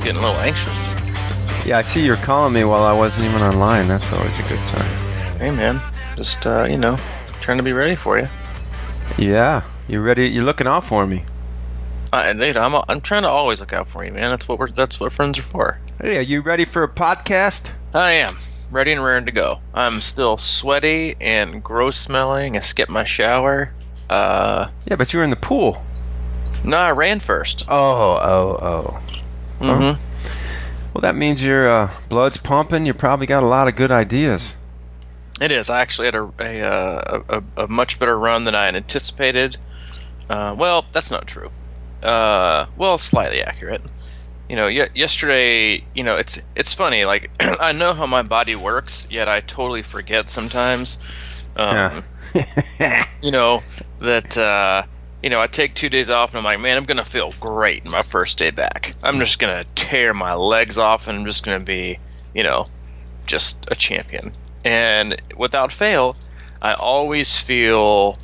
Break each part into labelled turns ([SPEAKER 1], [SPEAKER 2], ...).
[SPEAKER 1] getting a little anxious.
[SPEAKER 2] Yeah, I see you're calling me while I wasn't even online. That's always a good sign.
[SPEAKER 1] Hey, man. Just, trying to be ready for you.
[SPEAKER 2] Yeah, you ready? You're looking out for me.
[SPEAKER 1] Dude, I'm trying to always look out for you, man. That's what friends are for.
[SPEAKER 2] Hey, are you ready for a podcast?
[SPEAKER 1] I am. Ready and raring to go. I'm still sweaty and gross smelling. I skipped my shower.
[SPEAKER 2] Yeah, but you were in the pool.
[SPEAKER 1] No, I ran first.
[SPEAKER 2] Oh.
[SPEAKER 1] Mm-hmm.
[SPEAKER 2] Well, that means your blood's pumping. You probably got a lot of good ideas.
[SPEAKER 1] It is. I actually had a much better run than I had anticipated. Well, that's not true. Well, slightly accurate. Yesterday, it's funny. Like, I know how my body works, yet I totally forget sometimes.
[SPEAKER 2] Yeah.
[SPEAKER 1] I take 2 days off, and I'm like, man, I'm gonna feel great my first day back. I'm just gonna tear my legs off, and I'm just gonna be, just a champion. And without fail, I always feel.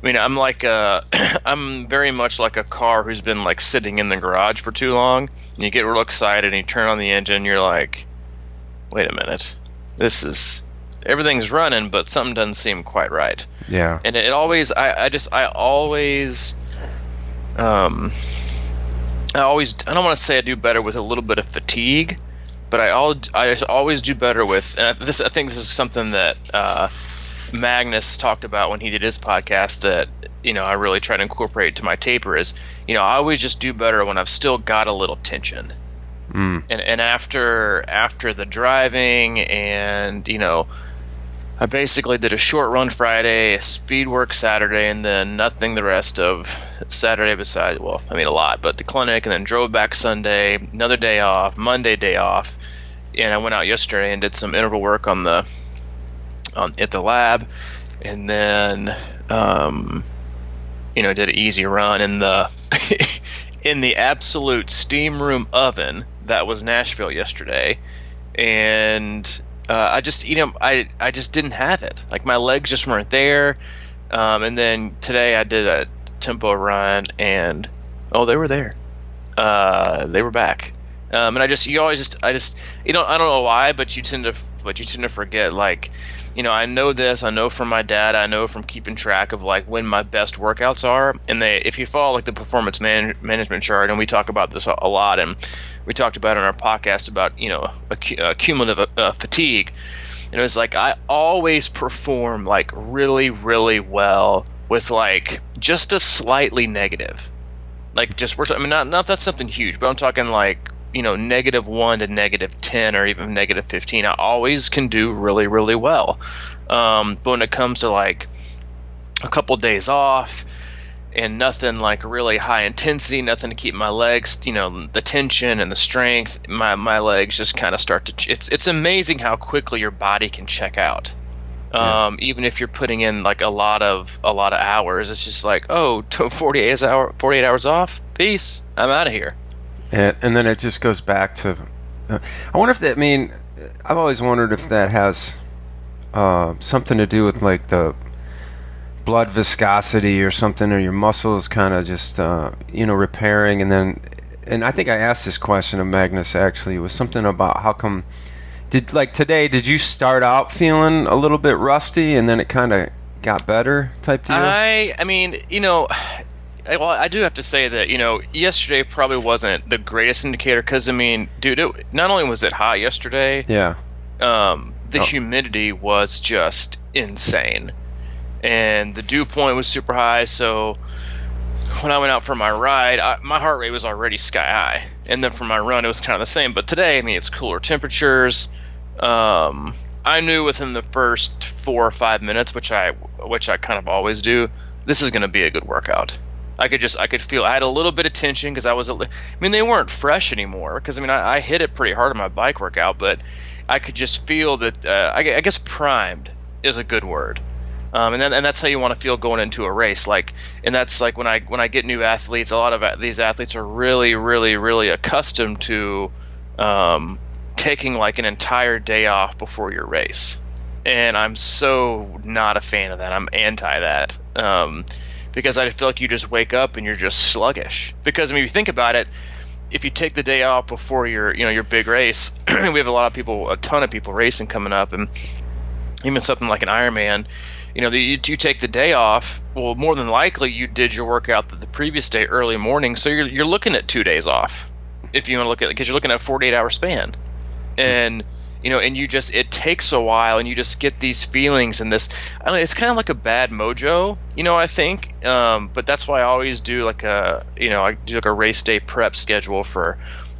[SPEAKER 1] I'm like I'm very much like a car who's been like sitting in the garage for too long. And you get real excited and you turn on the engine. You're like, wait a minute, everything's running, but something doesn't seem quite right.
[SPEAKER 2] Yeah.
[SPEAKER 1] And I always I don't want to say I do better with a little bit of fatigue, but I just always do better with. And I think this is something that. Magnus talked about when he did his podcast that I really try to incorporate to my taper is I always just do better when I've still got a little tension. And after the driving and I basically did a short run Friday, a speed work Saturday, and then nothing the rest of Saturday besides a lot, but the clinic, and then drove back Sunday, another day off, Monday day off, and I went out yesterday and did some interval work at the lab, and then did an easy run in the in the absolute steam room oven that was Nashville yesterday, and I just didn't have it. Like, my legs just weren't there. And then today I did a tempo run, and they were there. They were back. And I don't know why, but you tend to forget, like. I know this. I know from my dad. I know from keeping track of like when my best workouts are. And if you follow like the performance management chart, and we talk about this a lot, and we talked about it on our podcast about cumulative fatigue. And it was like I always perform like really, really well with like just a slightly negative. Like not that's something huge, but I'm talking like. -1 to -10 or even -15, I always can do really, really well. But when it comes to like a couple days off and nothing like really high intensity, nothing to keep my legs, the tension and the strength, my legs just kind of start to. It's amazing how quickly your body can check out. Even if you're putting in like a lot of hours, it's just like 48 hours off. Peace. I'm out of here.
[SPEAKER 2] And then it just goes back to. I wonder if that. I've always wondered if that has something to do with like the blood viscosity or something, or your muscles kind of just repairing. And I think I asked this question of Magnus actually. It was something about how come. Today? Did you start out feeling a little bit rusty, and then it kind of got better type deal? Well,
[SPEAKER 1] I do have to say that, yesterday probably wasn't the greatest indicator because, dude, not only was it hot yesterday,
[SPEAKER 2] yeah,
[SPEAKER 1] the humidity was just insane. And the dew point was super high, so when I went out for my ride, my heart rate was already sky high. And then for my run, it was kind of the same. But today, it's cooler temperatures. I knew within the first 4 or 5 minutes, which I kind of always do, this is going to be a good workout. I could feel I had a little bit of tension because they weren't fresh anymore because I hit it pretty hard on my bike workout, but I could just feel that I guess primed is a good word. And that's how you want to feel going into a race. And that's like when I get new athletes, a lot of these athletes are really, really, really accustomed to taking like an entire day off before your race. And I'm so not a fan of that. I'm anti that. Because I feel like you just wake up and you're just sluggish. Because if you think about it, if you take the day off before your big race, we have a ton of people racing coming up, and even something like an Ironman, you take the day off. Well, more than likely you did your workout the previous day early morning, so you're looking at 2 days off if you want to look at it, because you're looking at a 48-hour span, and it takes a while, and you just get these feelings and this. I don't know, it's kind of like a bad mojo, I think. But that's why I always do I do like a race day prep schedule for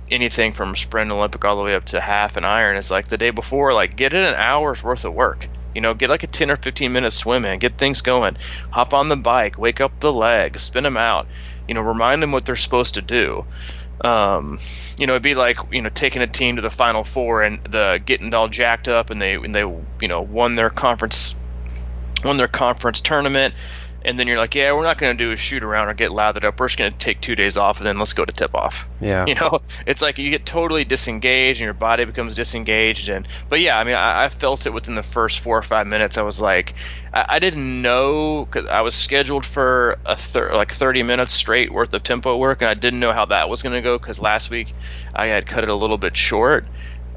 [SPEAKER 1] anything from sprint, Olympic, all the way up to half and iron. It's like the day before, like get in an hour's worth of work. Get like a 10 or 15 minute swim in, get things going, hop on the bike, wake up the legs, spin them out, remind them what they're supposed to do. It'd be like, taking a team to the Final Four and getting all jacked up, and they won their conference tournament, and then you're like, yeah, we're not going to do a shoot around or get lathered up. We're just going to take 2 days off, and then let's go to tip off.
[SPEAKER 2] Yeah.
[SPEAKER 1] It's like you get totally disengaged, and your body becomes disengaged. But yeah, I mean, I felt it within the first 4 or 5 minutes. I was like, I didn't know, because I was scheduled for 30 minutes straight worth of tempo work, and I didn't know how that was going to go, because last week I had cut it a little bit short.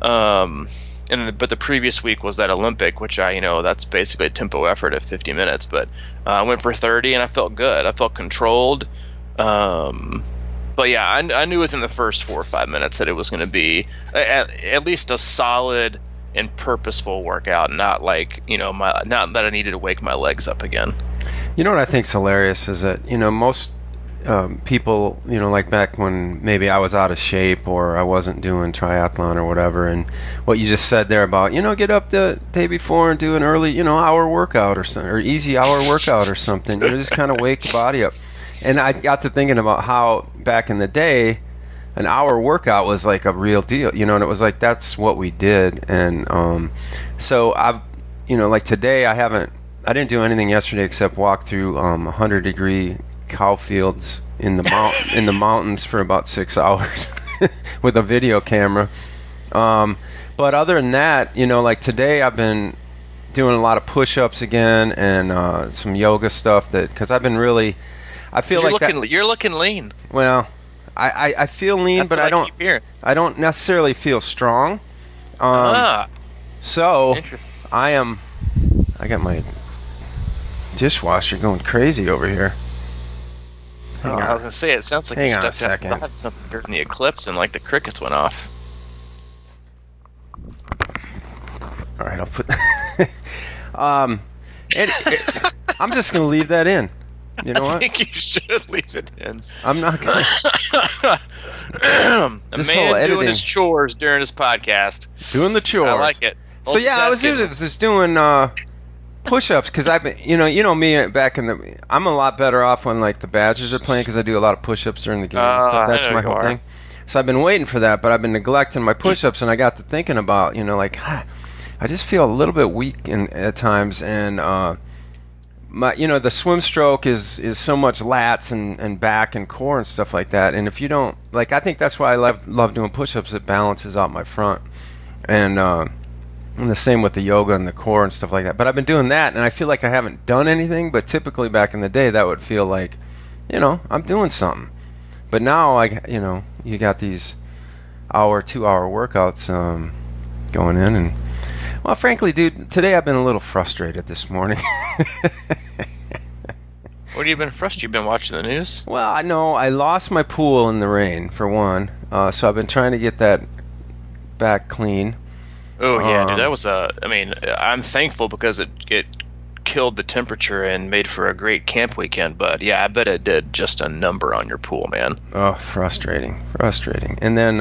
[SPEAKER 1] But the previous week was that Olympic, which that's basically a tempo effort at 50 minutes. But I went for 30, and I felt good. I felt controlled. But yeah, I knew within the first 4 or 5 minutes that it was going to be at least a solid and purposeful workout, not like not that I needed to wake my legs up again.
[SPEAKER 2] What I think's hilarious is that most people, like back when maybe I was out of shape or I wasn't doing triathlon or whatever, and what you just said there about, get up the day before and do an early, hour workout or easy hour workout or something, just kind of wake the body up. And I got to thinking about how back in the day, an hour workout was like a real deal, and it was like, that's what we did. And so I've, like today I didn't do anything yesterday except walk through 100-degree cow fields in the mountains for about 6 hours with a video camera. But other than that, like today I've been doing a lot of push-ups again and some yoga stuff, because I've been really, I feel like
[SPEAKER 1] you're looking lean.
[SPEAKER 2] Well, I feel lean, but I don't necessarily feel strong. So I got my dishwasher going crazy over here.
[SPEAKER 1] I was going to say, it sounds like you stepped outside something during the eclipse and like the crickets went off.
[SPEAKER 2] All right, I'll put... I'm just going to leave that in. You know what?
[SPEAKER 1] I think you should leave it in.
[SPEAKER 2] I'm not going to...
[SPEAKER 1] A man doing his chores during his podcast.
[SPEAKER 2] Doing the chores.
[SPEAKER 1] I like it.
[SPEAKER 2] So yeah, I was just doing... push-ups, because I've been, me back in the, I'm a lot better off when like the Badgers are playing, because I do a lot of push-ups during the game and stuff. That's my whole thing. So I've been waiting for that, but I've been neglecting my push-ups, and I got to thinking about, I just feel a little bit weak at times, and my, the swim stroke is so much lats and back and core and stuff like that. And if you don't, like, I think that's why I love doing push-ups. It balances out my front, and the same with the yoga and the core and stuff like that. But I've been doing that, and I feel like I haven't done anything. But typically back in the day, that would feel like, I'm doing something. But now, you got these 2-hour workouts going in. And, well, frankly, dude, today I've been a little frustrated this morning.
[SPEAKER 1] What have you been frustrated? You've been watching the news?
[SPEAKER 2] Well, I know I lost my pool in the rain, for one. So I've been trying to get that back clean.
[SPEAKER 1] Oh yeah, dude, that was I'm thankful, because it killed the temperature and made for a great camp weekend. But yeah, I bet it did just a number on your pool, man.
[SPEAKER 2] Oh, frustrating. And then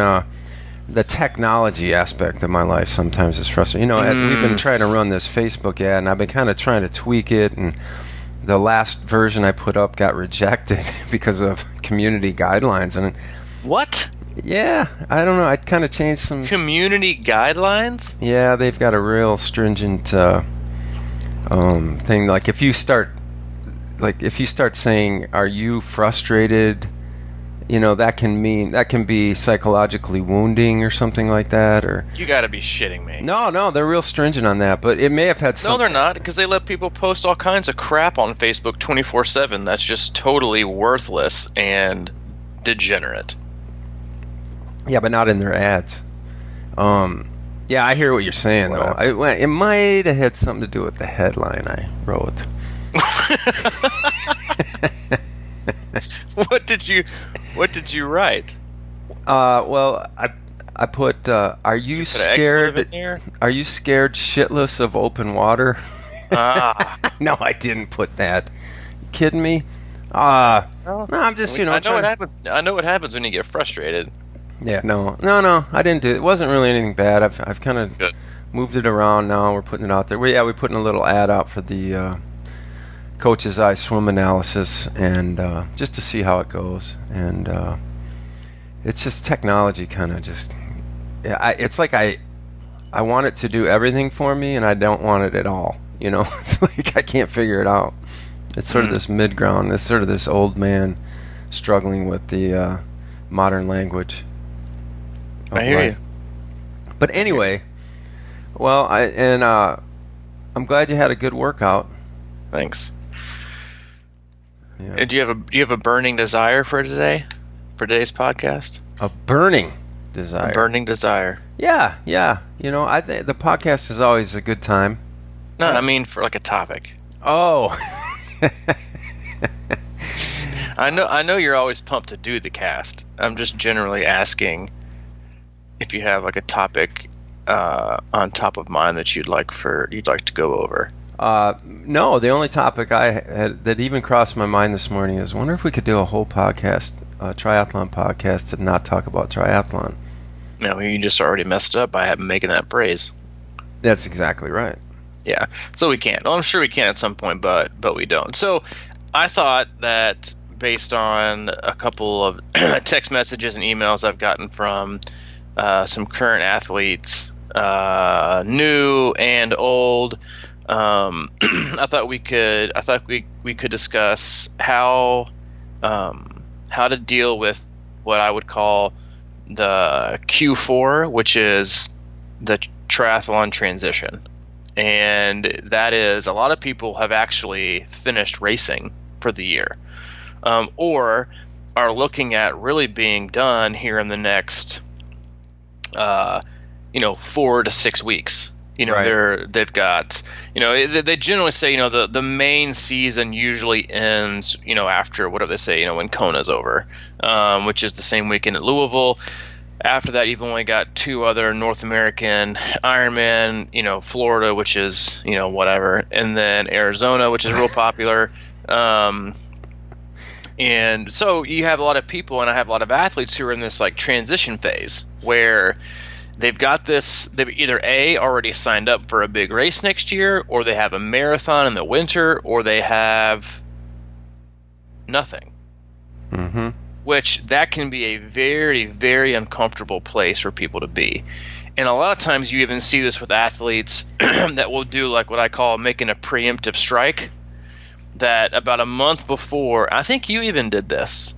[SPEAKER 2] the technology aspect of my life sometimes is frustrating. We've been trying to run this Facebook ad, and I've been kind of trying to tweak it, and the last version I put up got rejected because of community guidelines. And
[SPEAKER 1] what?
[SPEAKER 2] Yeah, I don't know. I kind of changed some
[SPEAKER 1] community guidelines.
[SPEAKER 2] Yeah, they've got a real stringent thing. Like if you start saying, "Are you frustrated?" that can be psychologically wounding or something like that. Or
[SPEAKER 1] you got to be shitting me.
[SPEAKER 2] No, they're real stringent on that. But it may have had some.
[SPEAKER 1] No, they're not, because they let people post all kinds of crap on Facebook 24/7. That's just totally worthless and degenerate.
[SPEAKER 2] Yeah, but not in their ads. Yeah, I hear what you're saying, though. It might have had something to do with the headline I wrote.
[SPEAKER 1] What did you write?
[SPEAKER 2] Well, I put, are you
[SPEAKER 1] Put an expletive in
[SPEAKER 2] scared?
[SPEAKER 1] here?
[SPEAKER 2] Are you scared shitless of open water?
[SPEAKER 1] Ah.
[SPEAKER 2] No, I didn't put that. You kidding me?
[SPEAKER 1] Well,
[SPEAKER 2] No, I'm just,
[SPEAKER 1] I know
[SPEAKER 2] trying
[SPEAKER 1] what
[SPEAKER 2] to...
[SPEAKER 1] happens. I know what happens when you get frustrated.
[SPEAKER 2] Yeah, no, I didn't do it. It wasn't really anything bad. I've kind of
[SPEAKER 1] Good.
[SPEAKER 2] moved it around now. We're putting it out there. We're putting a little ad out for the Coach's Eye swim analysis, and just to see how it goes. And it's just technology kind of just... it's like I want it to do everything for me, and I don't want it at all. It's like I can't figure it out. It's sort of this mid-ground. It's sort of this old man struggling with the modern language.
[SPEAKER 1] I hear you.
[SPEAKER 2] But anyway, well, I'm glad you had a good workout.
[SPEAKER 1] Thanks.
[SPEAKER 2] Yeah.
[SPEAKER 1] And do you have a burning desire for today? For today's podcast?
[SPEAKER 2] A burning desire.
[SPEAKER 1] A burning desire.
[SPEAKER 2] Yeah. I think the podcast is always a good time.
[SPEAKER 1] No, I mean for like a topic.
[SPEAKER 2] Oh.
[SPEAKER 1] I know you're always pumped to do the cast. I'm just generally asking if you have like a topic on top of mind that you'd like to go over.
[SPEAKER 2] No, the only topic I had that even crossed my mind this morning is, wonder if we could do a whole podcast, a triathlon podcast, and not talk about triathlon.
[SPEAKER 1] No, you just already messed it up by making that phrase.
[SPEAKER 2] That's exactly right.
[SPEAKER 1] Yeah, so we can't. Well, I'm sure we can at some point, but we don't. So I thought that based on a couple of text messages and emails I've gotten from some current athletes, new and old, I thought we could discuss how to deal with what I would call the Q4, which is the triathlon transition. And that is, a lot of people have actually finished racing for the year, or are looking at really being done here in the next 4 to 6 weeks.
[SPEAKER 2] Right.
[SPEAKER 1] They've got, they generally say, the main season usually ends, after whatever they say, when Kona's over, which is the same weekend at Louisville. After that, you've only got 2 other North American Ironman, Florida, which is, whatever, and then Arizona, which is real popular. And so you have a lot of people, and I have a lot of athletes who are in this like transition phase where they've either already signed up for a big race next year, or they have a marathon in the winter, or they have nothing.
[SPEAKER 2] Mm-hmm.
[SPEAKER 1] Which that can be a very, very uncomfortable place for people to be. And a lot of times you even see this with athletes that will do like what I call making a preemptive strike, that about a month before, I think you even did this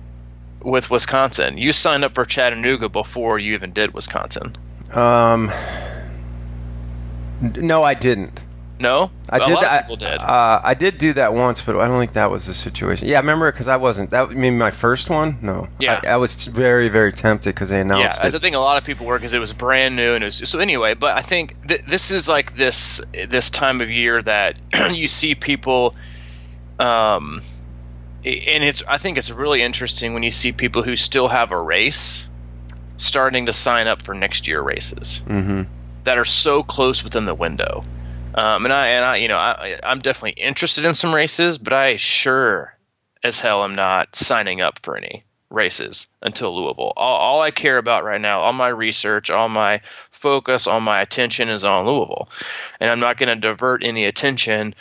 [SPEAKER 1] with Wisconsin. You signed up for Chattanooga before you even did Wisconsin.
[SPEAKER 2] No, I didn't.
[SPEAKER 1] No?
[SPEAKER 2] A
[SPEAKER 1] lot of people did.
[SPEAKER 2] I did do that once, but I don't think that was the situation. Yeah, I remember, because I wasn't. That, you mean my first one? No.
[SPEAKER 1] Yeah.
[SPEAKER 2] I was very, very tempted because they announced it.
[SPEAKER 1] I think a lot of people were, because it was brand new. And so anyway, but I think this is like this time of year that you see people, and I think it's really interesting when you see people who still have a race starting to sign up for next year races that are so close within the window. I'm definitely interested in some races, but I sure as hell am not signing up for any races until Louisville. All I care about right now, all my research, all my focus, all my attention is on Louisville, and I'm not going to divert any attention.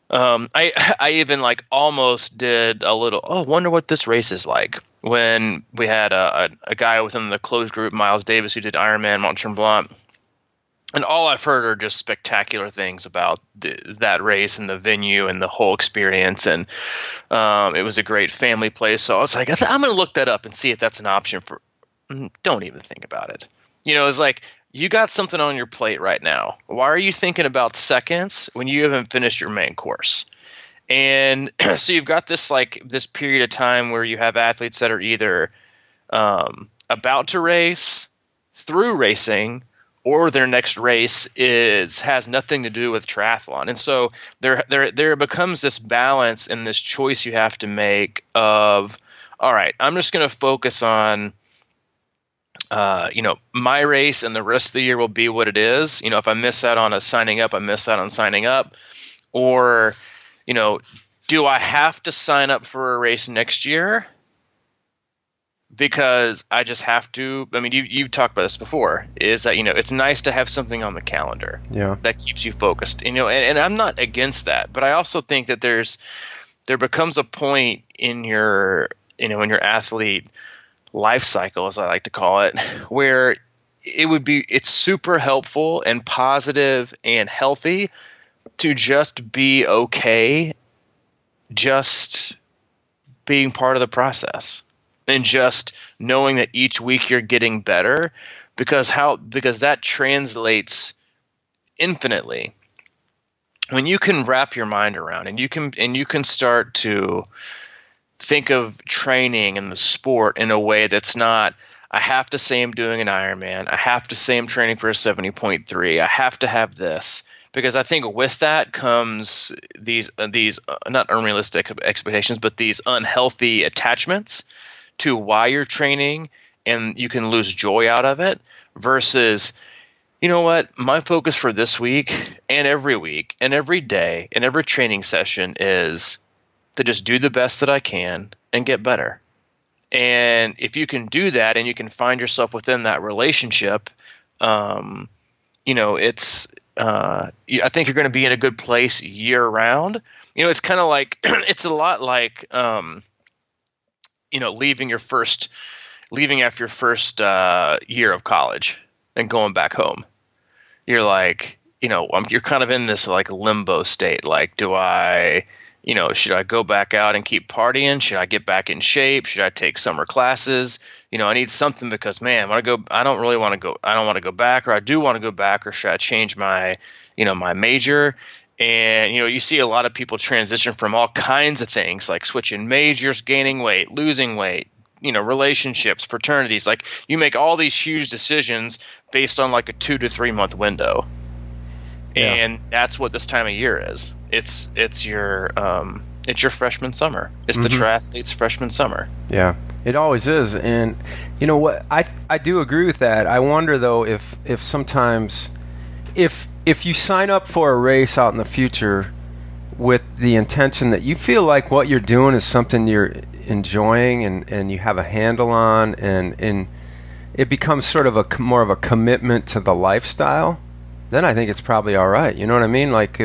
[SPEAKER 1] I even like almost did a little, wonder what this race is like, when we had a guy within the closed group, Miles Davis, who did Ironman Mont Tremblant. And all I've heard are just spectacular things about that race and the venue and the whole experience. And it was a great family place. So I was like, I'm going to look that up and see if that's an option for. Don't even think about it. It's like, you got something on your plate right now. Why are you thinking about seconds when you haven't finished your main course? And so you've got this period of time where you have athletes that are either about to race, through racing, or their next race has nothing to do with triathlon. And so there becomes this balance and this choice you have to make of, all right, I'm just going to focus on my race, and the rest of the year will be what it is. If I miss out on signing up, I miss out on signing up. Or, do I have to sign up for a race next year? Because I just have to. I mean, you've talked about this before, is that, it's nice to have something on the calendar that keeps you focused. And I'm not against that, but I also think that there becomes a point in your athlete life cycle, as I like to call it, where it's super helpful and positive and healthy to just be okay, just being part of the process, and just knowing that each week you're getting better, because that translates infinitely. When you can wrap your mind around, and you can start to think of training and the sport in a way that's not, I have to say I'm doing an Ironman, I have to say I'm training for a 70.3, I have to have this. Because I think with that comes these not unrealistic expectations, but these unhealthy attachments to why you're training, and you can lose joy out of it, versus, you know what, my focus for this week and every day and every training session is to just do the best that I can and get better. And if you can do that, and you can find yourself within that relationship, it's I think you're going to be in a good place year round. It's kind of like it's a lot like leaving after your first year of college and going back home. You're like, you're kind of in this like limbo state. Like, do I, should I go back out and keep partying? Should I get back in shape? Should I take summer classes? I need something, because, man, when I don't want to go back, or I do want to go back, or should I change my, my major? And, you see a lot of people transition from all kinds of things, like switching majors, gaining weight, losing weight, relationships, fraternities. Like, you make all these huge decisions based on like a 2 to 3 month window. Yeah. And that's what this time of year is. It's your freshman summer. It's the triathlete's freshman summer.
[SPEAKER 2] Yeah, it always is. And you know what? I do agree with that. I wonder though if sometimes if you sign up for a race out in the future with the intention that you feel like what you're doing is something you're enjoying and you have a handle on, and it becomes sort of more of a commitment to the lifestyle, then I think it's probably all right. You know what I mean? Like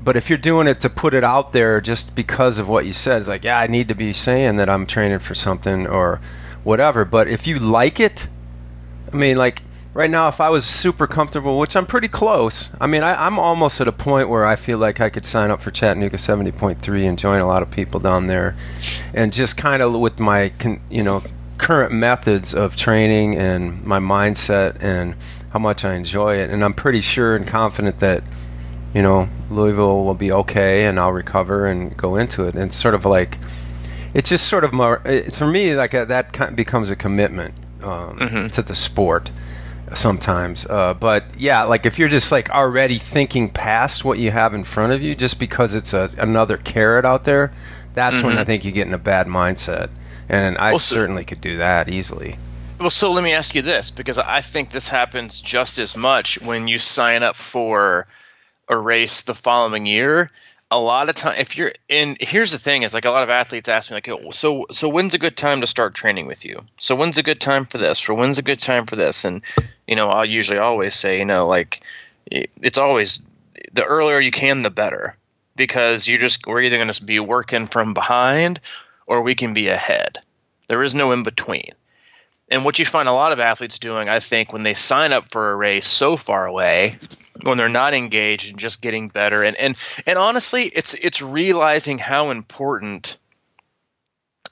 [SPEAKER 2] but if you're doing it to put it out there just because of what you said, it's like, yeah, I need to be saying that I'm training for something or whatever. But if you like it, I mean, like right now, if I was super comfortable, which I'm pretty close, I mean, I'm almost at a point where I feel like I could sign up for Chattanooga 70.3 and join a lot of people down there, and just kind of with my, current methods of training and my mindset and how much I enjoy it. And I'm pretty sure and confident that, Louisville will be okay and I'll recover and go into it. And it's sort of like, it's just sort of more, for me, like that becomes a commitment to the sport sometimes. But yeah, like if you're just like already thinking past what you have in front of you just because it's another carrot out there, that's when I think you get in a bad mindset. And I certainly could do that easily.
[SPEAKER 1] Well, so let me ask you this, because I think this happens just as much when you sign up for a race the following year. A lot of time, here's the thing, is like a lot of athletes ask me, like, so when's a good time to start training with you? So when's a good time for this? Or when's a good time for this? And, I'll usually always say, like, it's always the earlier you can, the better, because we're either going to be working from behind or we can be ahead. There is no in between. And what you find a lot of athletes doing, I think, when they sign up for a race so far away, when they're not engaged and just getting better, and honestly, it's realizing how important.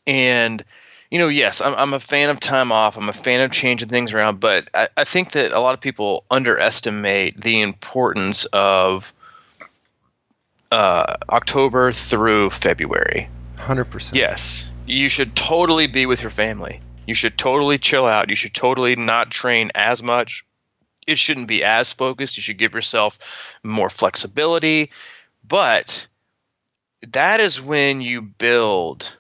[SPEAKER 1] And yes, I'm a fan of time off. I'm a fan of changing things around, but I think that a lot of people underestimate the importance of October through February.
[SPEAKER 2] 100%.
[SPEAKER 1] Yes, you should totally be with your family. You should totally chill out. You should totally not train as much. It shouldn't be as focused. You should give yourself more flexibility. But that is when you build.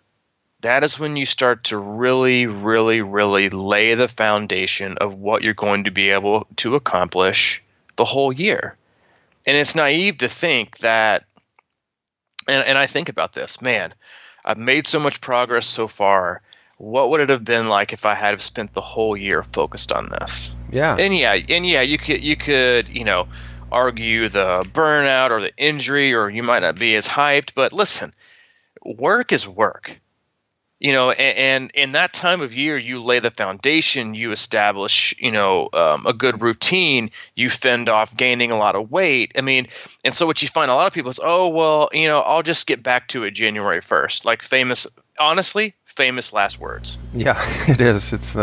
[SPEAKER 1] That is when you start to really, really, really lay the foundation of what you're going to be able to accomplish the whole year. And it's naive to think that, and I think about this, man, I've made so much progress so far. What would it have been like if I had have spent the whole year focused on this?
[SPEAKER 2] Yeah.
[SPEAKER 1] And you could, argue the burnout or the injury, or you might not be as hyped, but listen, work is work. And in that time of year, you lay the foundation, you establish, a good routine, you fend off gaining a lot of weight. I mean, and so what you find a lot of people is, oh, well, I'll just get back to it January 1st. Like famous last words.
[SPEAKER 2] Yeah, it is. It's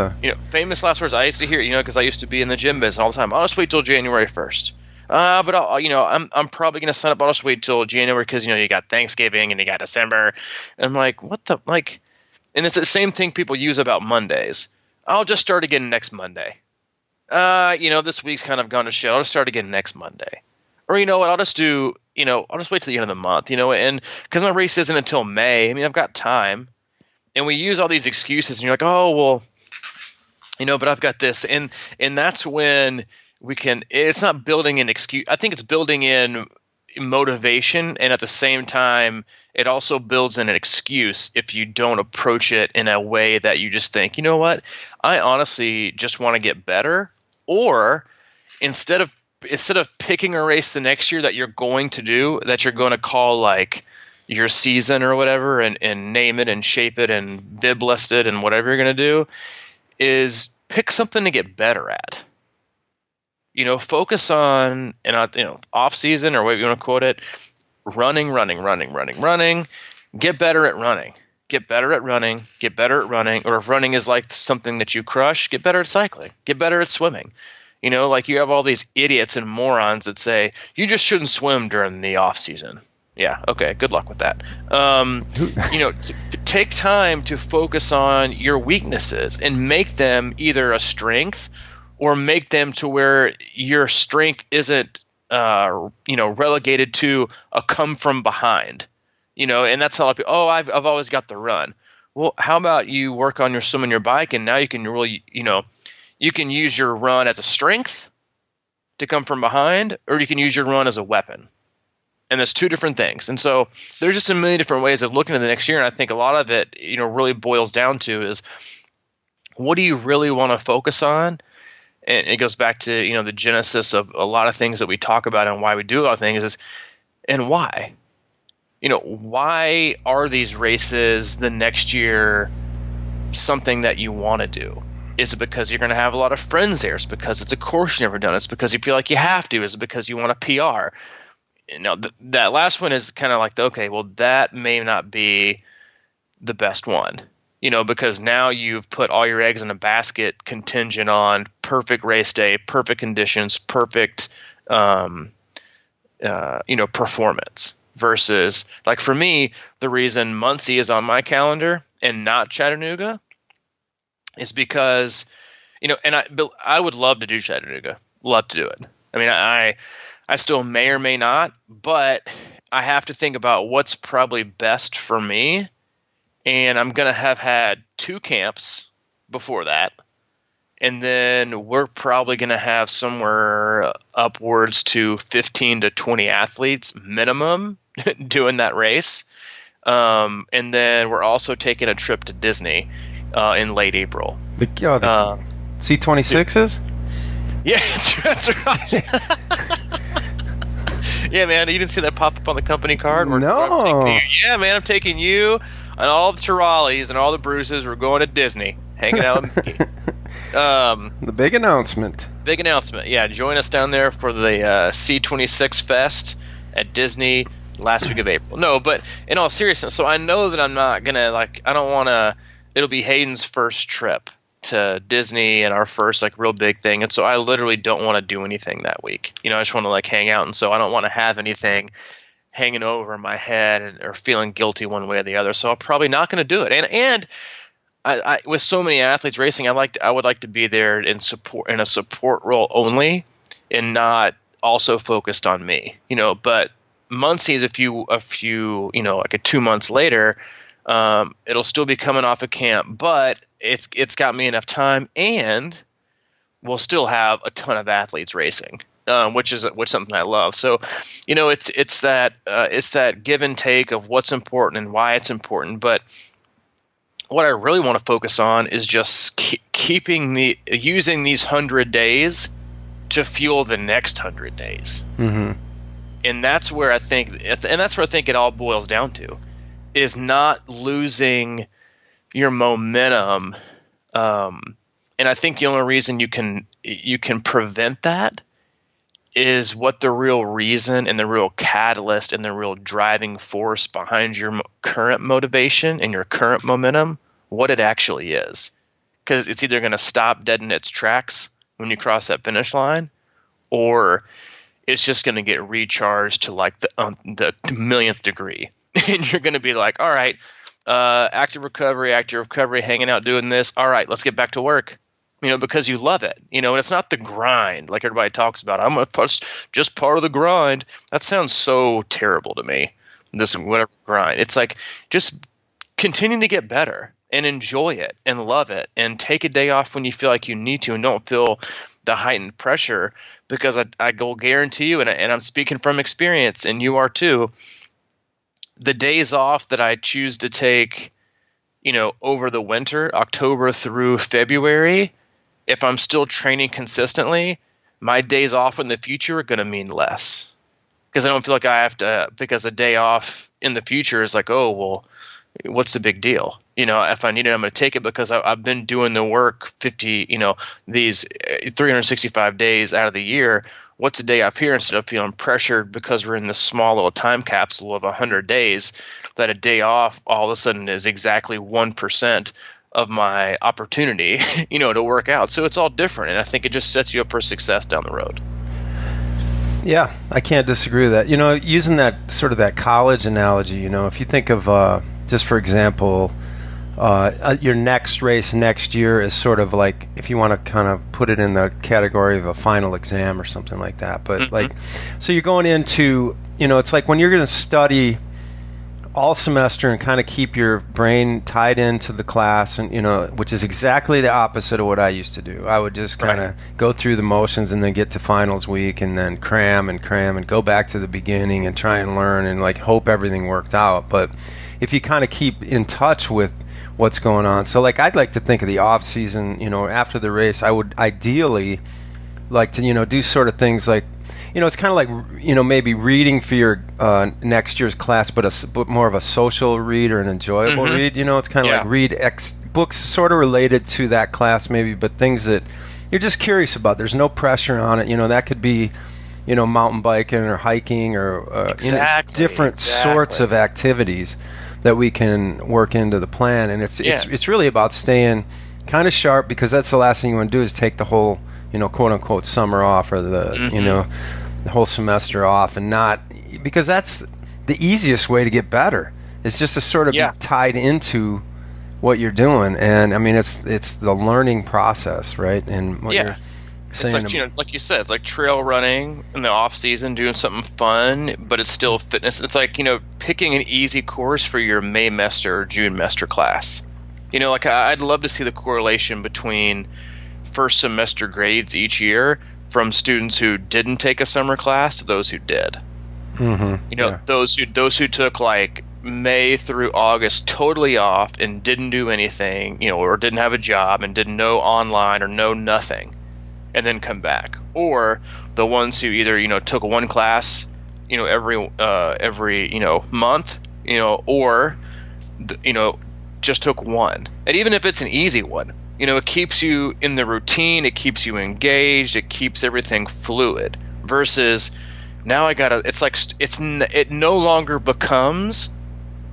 [SPEAKER 1] famous last words. I used to hear, because I used to be in the gym business all the time. I'll just wait till January 1st. But I'm probably going to sign up. I'll just wait till January because, you got Thanksgiving and you got December. And I'm like, what the, like, and it's the same thing people use about Mondays. I'll just start again next Monday. This week's kind of gone to shit. I'll just start again next Monday. Or you know what? I'll just do, I'll just wait till the end of the month, and because my race isn't until May. I mean, I've got time. And we use all these excuses and you're like, oh, well, but I've got this. And that's when it's not building an excuse. I think it's building in motivation, and at the same time it also builds in an excuse if you don't approach it in a way that you just think, you know what, I honestly just want to get better. Or instead of picking a race the next year that you're going to call like your season or whatever, and name it and shape it and bib list it and whatever you're going to do, is pick something to get better at. Focus on, off season, or whatever you want to quote it, running. Get better at running. Get better at running. Or if running is like something that you crush, get better at cycling. Get better at swimming. Like you have all these idiots and morons that say you just shouldn't swim during the off season. Yeah, okay, good luck with that. Take time to focus on your weaknesses and make them either a strength, or make them to where your strength isn't, relegated to a come from behind, and that's a lot of people. Oh, I've always got the run. Well, how about you work on your swim and your bike, and now you can really, you can use your run as a strength to come from behind, or you can use your run as a weapon. And there's two different things. And so there's just a million different ways of looking at the next year. And I think a lot of it, really boils down to is, what do you really want to focus on? And it goes back to, the genesis of a lot of things that we talk about and why we do a lot of things and why. Why are these races the next year something that you want to do? Is it because you're going to have a lot of friends there? Is it because it's a course you've never done? Is it because you feel like you have to? Is it because you want a PR? That last one is kind of like, okay, well, that may not be the best one. Because now you've put all your eggs in a basket contingent on perfect race day, perfect conditions, perfect, performance. Versus, like for me, the reason Muncie is on my calendar and not Chattanooga is because, and I would love to do Chattanooga, love to do it. I mean, I still may or may not, but I have to think about what's probably best for me. And I'm going to have had 2 camps before that. And then we're probably going to have somewhere upwards to 15 to 20 athletes minimum doing that race. And then we're also taking a trip to Disney in late April.
[SPEAKER 2] The C26s?
[SPEAKER 1] Yeah, that's right. Yeah, man, you didn't see that pop up on the company card?
[SPEAKER 2] No.
[SPEAKER 1] Yeah, man, I'm taking you and all the Tirales and all the Bruces. We're going to Disney, hanging out with me.
[SPEAKER 2] The big announcement.
[SPEAKER 1] Big announcement. Yeah, join us down there for the C26 Fest at Disney last week of April. No, but in all seriousness, so I know that I'm not going to, I don't want to, it'll be Hayden's first trip to Disney and our first real big thing, and so I literally don't want to do anything that week. I just want to hang out, and so I don't want to have anything hanging over my head or feeling guilty one way or the other. So I'm probably not going to do it. And with so many athletes racing, I would like to be there in a support role only, and not also focused on me. But Muncie's a few like 2 months later. It'll still be coming off of camp, but it's got me enough time, and we'll still have a ton of athletes racing, which is something I love. So, it's that give and take of what's important and why it's important. But what I really want to focus on is just using these 100 days to fuel the next 100 days.
[SPEAKER 2] Mm-hmm.
[SPEAKER 1] And that's where I think it all boils down to, is not losing your momentum. And I think the only reason you can prevent that is what the real reason and the real catalyst and the real driving force behind your current motivation and your current momentum, what it actually is. Because it's either going to stop dead in its tracks when you cross that finish line, or it's just going to get recharged to like the millionth degree. And you're going to be like, all right, active recovery, hanging out, doing this. All right, let's get back to work. Because you love it. And it's not the grind like everybody talks about. I'm going to push just part of the grind. That sounds so terrible to me. This whatever grind. It's like just continue to get better and enjoy it and love it, and take a day off when you feel like you need to, and don't feel the heightened pressure, because I will guarantee you, and I'm speaking from experience, and you are too, the days off that I choose to take, over the winter, October through February, if I'm still training consistently, my days off in the future are going to mean less, because I don't feel like I have to, because a day off in the future is like, oh, well, what's the big deal? If I need it, I'm going to take it, because I've been doing the work these 365 days out of the year. What's a day off here, instead of feeling pressured because we're in this small little time capsule of 100 days, that a day off all of a sudden is exactly 1% of my opportunity, to work out. So it's all different. And I think it just sets you up for success down the road.
[SPEAKER 2] Yeah, I can't disagree with that. Using that sort of that college analogy, if you think of, just for example, your next race next year is sort of like, if you want to kind of put it in the category of a final exam or something like that. But
[SPEAKER 1] Mm-hmm.
[SPEAKER 2] So you're going into, it's like when you're going to study all semester and kind of keep your brain tied into the class, and which is exactly the opposite of what I used to do. I would just kind of go through the motions and then get to finals week and then cram and go back to the beginning and try and learn and like hope everything worked out. But if you kind of keep in touch with what's going on, so like I'd like to think of the off season, after the race, I would ideally like to do sort of things like, it's kind of like, maybe reading for your next year's class, but more of a social read or an enjoyable
[SPEAKER 1] Mm-hmm.
[SPEAKER 2] read. It's kind of like read books sort of related to that class maybe, but things that you're just curious about. There's no pressure on it. That could be, mountain biking or hiking or different sorts of activities that we can work into the plan. And it's really about staying kind of sharp, because that's the last thing you want to do is take the whole, quote unquote summer off, or the, the whole semester off, and not, because that's the easiest way to get better. It's just to sort of be tied into what you're doing. And I mean, it's the learning process, right? And what you're saying,
[SPEAKER 1] it's like, like you said, it's like trail running in the off season, doing something fun, but it's still fitness. It's like, picking an easy course for your May semester or June semester class. Like I'd love to see the correlation between first semester grades each year from students who didn't take a summer class to those who did.
[SPEAKER 2] Mm-hmm.
[SPEAKER 1] Those who took like May through August totally off and didn't do anything, or didn't have a job and didn't know online or know nothing, and then come back. Or the ones who either took one class every month, or just took one. And even if it's an easy one, it keeps you in the routine, it keeps you engaged, it keeps everything fluid. Versus now it no longer becomes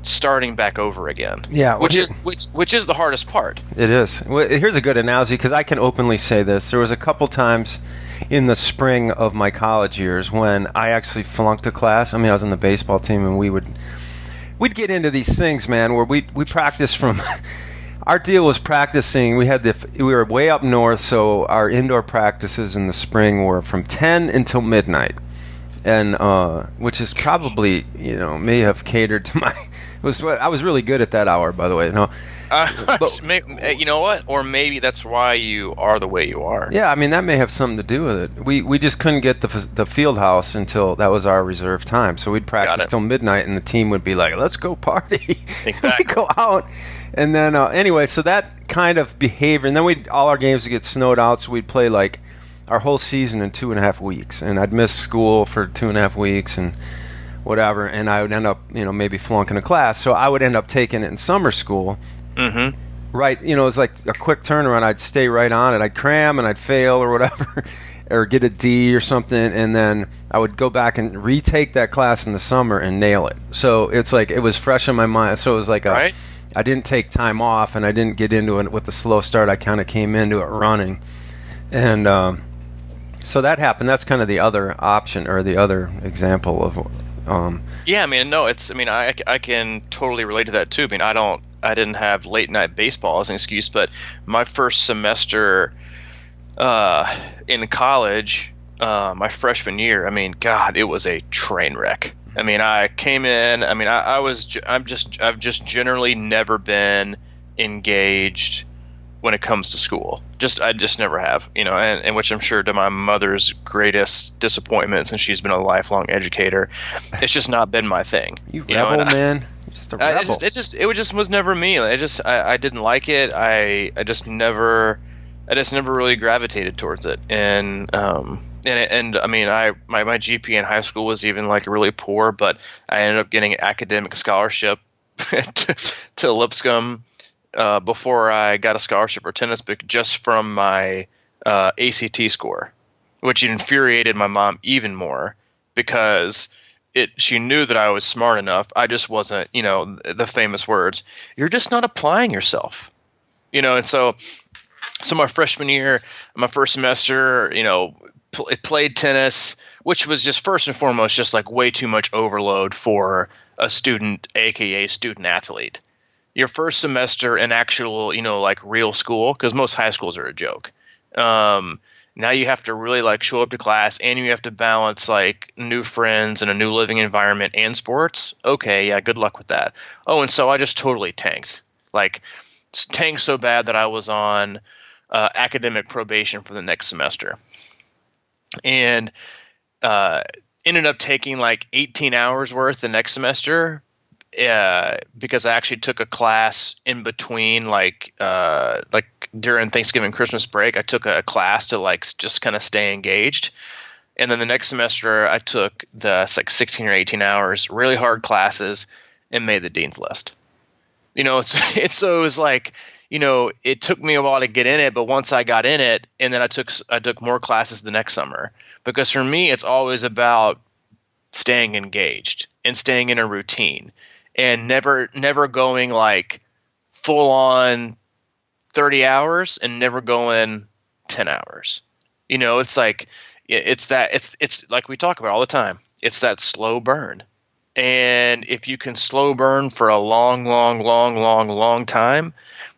[SPEAKER 1] starting back over again.
[SPEAKER 2] Yeah,
[SPEAKER 1] which is the hardest part.
[SPEAKER 2] It is. Well, here's a good analogy, because I can openly say this. There was a couple times in the spring of my college years when I actually flunked a class. I mean, I was on the baseball team, and we'd get into these things, man, where we practice from Our deal was practicing. We were way up north, so our indoor practices in the spring were from 10 until midnight, and which is probably may have catered to my. I was really good at that hour, by the way. No,
[SPEAKER 1] but, you know what? Or maybe that's why you are the way you are.
[SPEAKER 2] Yeah, I mean that may have something to do with it. We just couldn't get the field house until that was our reserve time, so we'd practice till midnight, and the team would be like, "Let's go party."
[SPEAKER 1] Exactly.
[SPEAKER 2] We'd go out, and then anyway, so that kind of behavior, and then all our games would get snowed out, so we'd play like our whole season in 2.5 weeks, and I'd miss school for 2.5 weeks and whatever, and I would end up maybe flunking a class, so I would end up taking it in summer school.
[SPEAKER 1] Mm-hmm.
[SPEAKER 2] Right, it was like a quick turnaround. I'd stay right on it. I'd cram and I'd fail or whatever, or get a D or something, and then I would go back and retake that class in the summer and nail it. So it's like it was fresh in my mind. So it was like I didn't take time off, and I didn't get into it with a slow start. I kind of came into it running, and so that happened. That's kind of the other option or the other example of.
[SPEAKER 1] Yeah, I mean, no, I can totally relate to that too. I mean, I didn't have late night baseball as an excuse, but my first semester in college, my freshman year, I mean, God, it was a train wreck. I mean, I came in. I mean, I've just generally never been engaged when it comes to school. I just never have, and which I'm sure to my mother's greatest disappointment, since she's been a lifelong educator, it's just not been my thing.
[SPEAKER 2] You rebel, man. Just a rebel.
[SPEAKER 1] It was never me. I didn't like it. I just never really gravitated towards it. And I mean, my GPA in high school was even like really poor, but I ended up getting an academic scholarship to Lipscomb before I got a scholarship for tennis, just from my ACT score, which infuriated my mom even more because she knew that I was smart enough. I just wasn't, the famous words, "You're just not applying yourself," and so my freshman year, my first semester, played tennis, which was just first and foremost just like way too much overload for a student, aka student athlete. Your first semester in actual, like real school, because most high schools are a joke. Now you have to really like show up to class, and you have to balance like new friends and a new living environment and sports. Okay, yeah, good luck with that. Oh, and so I just totally tanked. Like tanked so bad that I was on academic probation for the next semester, and ended up taking like 18 hours worth the next semester. Because I actually took a class in between, like during Thanksgiving, Christmas break, I took a class to like just kind of stay engaged. And then the next semester I took like 16 or 18 hours, really hard classes, and made the dean's list. So it was like, it took me a while to get in it, but once I got in it, and then I took more classes the next summer, because for me, it's always about staying engaged and staying in a routine. And never going like full on 30 hours and never going 10 hours. It's like it's like we talk about all the time. It's that slow burn. And if you can slow burn for a long time,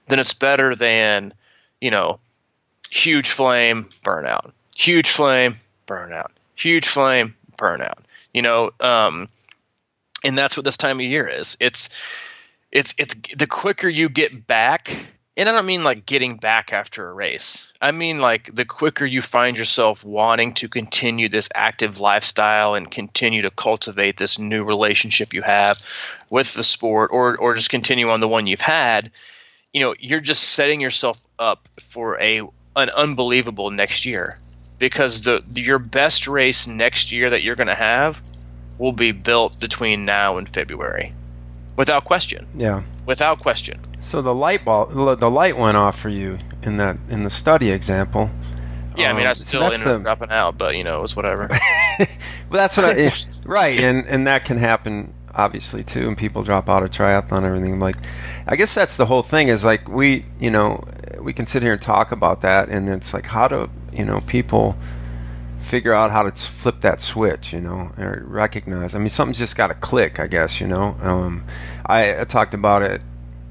[SPEAKER 1] then it's better than, huge flame burnout. Huge flame burnout. Huge flame burnout. And that's what this time of year is. It's the quicker you get back, and I don't mean like getting back after a race. I mean like the quicker you find yourself wanting to continue this active lifestyle and continue to cultivate this new relationship you have with the sport, or just continue on the one you've had, you're just setting yourself up for an unbelievable next year, because your best race next year that you're going to have will be built between now and February, without question.
[SPEAKER 2] Yeah,
[SPEAKER 1] without question.
[SPEAKER 2] So the light went off for you in the study example.
[SPEAKER 1] Yeah, I mean, I still ended up dropping out, but it was whatever.
[SPEAKER 2] Well, that's what right, and that can happen obviously too, and people drop out of triathlon and everything. Like, I guess that's the whole thing. Is like we can sit here and talk about that, and it's like how do people figure out how to flip that switch, or recognize. I mean, something's just got to click, I guess. I talked about it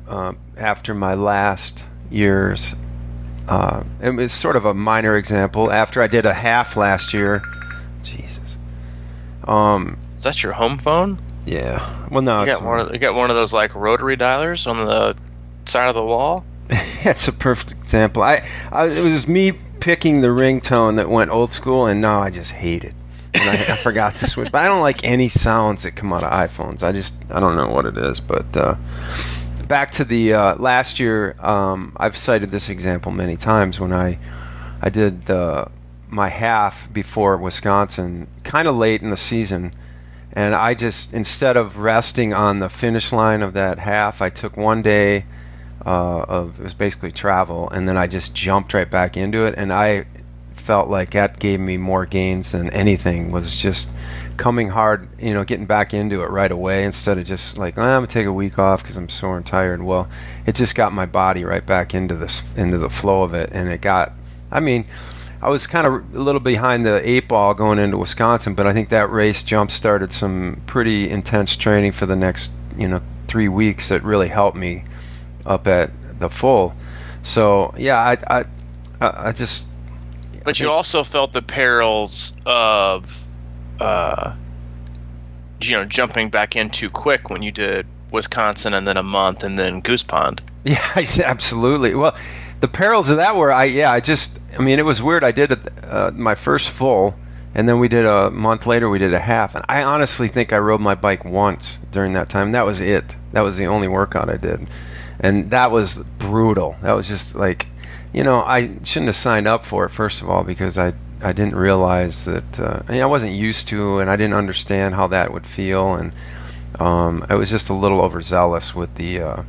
[SPEAKER 2] after my last year's. It was sort of a minor example. After I did a half last year, Jesus.
[SPEAKER 1] Is that your home phone?
[SPEAKER 2] Yeah. Well, no,
[SPEAKER 1] You got one of those like rotary dialers on the side of the wall.
[SPEAKER 2] That's a perfect example. It was me picking the ringtone that went old school, and now I just hate it. And I forgot to switch. But I don't like any sounds that come out of iPhones. I don't know what it is. But back to the last year, I've cited this example many times when I did my half before Wisconsin, kind of late in the season. And I just, instead of resting on the finish line of that half, I took one day it was basically travel, and then I just jumped right back into it, and I felt like that gave me more gains than anything, was just coming hard, getting back into it right away instead of just like, I'm going to take a week off because I'm sore and tired. Well, it just got my body right back into the flow of it, and I was kind of a little behind the 8 ball going into Wisconsin, but I think that race jump-started some pretty intense training for the next 3 weeks that really helped me up at the full. So yeah, I just.
[SPEAKER 1] But you also felt the perils of, jumping back in too quick when you did Wisconsin and then a month and then Goose Pond.
[SPEAKER 2] Yeah, absolutely. Well, the perils of that were it was weird. I did my first full, and then we did a month later. We did a half, and I honestly think I rode my bike once during that time. That was it. That was the only workout I did. And that was brutal. That was just like, I shouldn't have signed up for it, first of all, because I didn't realize that, I wasn't used to, and I didn't understand how that would feel. And I was just a little overzealous with the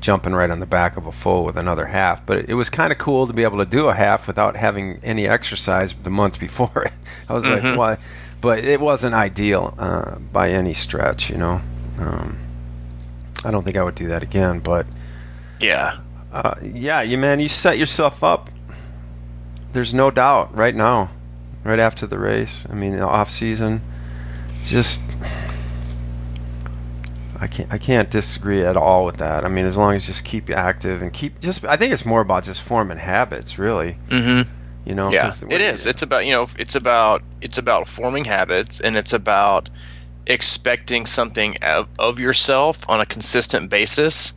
[SPEAKER 2] jumping right on the back of a full with another half. But it was kind of cool to be able to do a half without having any exercise the month before it. I was like, why? But it wasn't ideal by any stretch, I don't think I would do that again, but...
[SPEAKER 1] Yeah.
[SPEAKER 2] You set yourself up. There's no doubt right now, right after the race. The off season, just I can't disagree at all with that. As long as you just keep active and I think it's more about just forming habits, really.
[SPEAKER 1] Mm-hmm.
[SPEAKER 2] Yeah,
[SPEAKER 1] it is. It's about forming habits, and it's about expecting something of yourself on a consistent basis.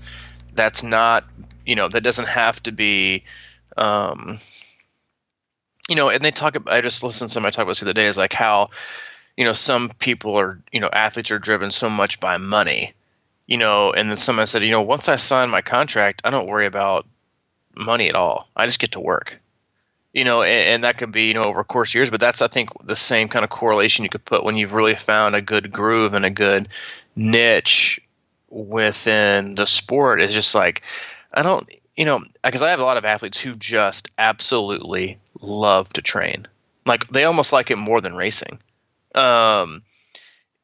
[SPEAKER 1] That's not, that doesn't have to be, and they talk about, I just listened to somebody talk about this the other day, is like how, some people are, athletes are driven so much by money, and then someone said, once I sign my contract, I don't worry about money at all. I just get to work, and that could be, over a course of years, but that's, I think, the same kind of correlation you could put when you've really found a good groove and a good niche within the sport. Is just like, I don't, because I have a lot of athletes who just absolutely love to train. Like, they almost like it more than racing. And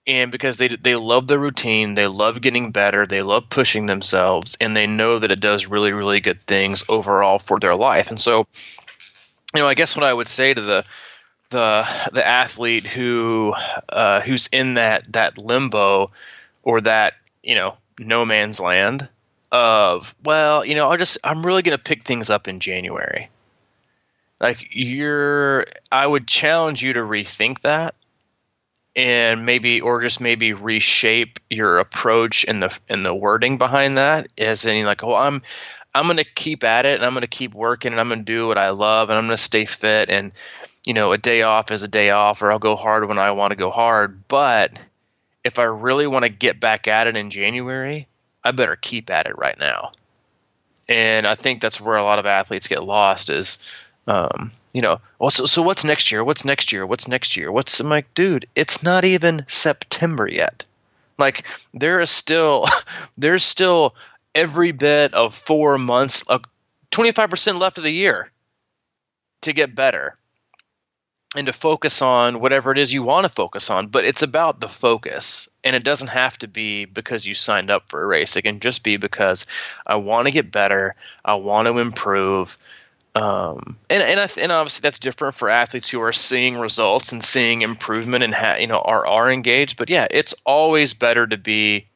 [SPEAKER 1] because they love the routine, they love getting better, they love pushing themselves, and they know that it does really, really good things overall for their life. And so, I guess what I would say to the athlete who's in that limbo, or that, no man's land of, well, I'm really going to pick things up in January. Like, I would challenge you to rethink that, and maybe reshape your approach and the wording behind that, as in like, oh, I'm going to keep at it, and I'm going to keep working, and I'm going to do what I love, and I'm going to stay fit, and a day off is a day off, or I'll go hard when I want to go hard. But if I really want to get back at it in January, I better keep at it right now. And I think that's where a lot of athletes get lost is, so what's next year? What's next year? What's next year? I'm like, dude, it's not even September yet. Like, there's still every bit of 4 months, 25% left of the year to get better and to focus on whatever it is you want to focus on. But it's about the focus, and it doesn't have to be because you signed up for a race. It can just be because I want to get better. I want to improve. And obviously that's different for athletes who are seeing results and seeing improvement and are engaged. But yeah, it's always better to be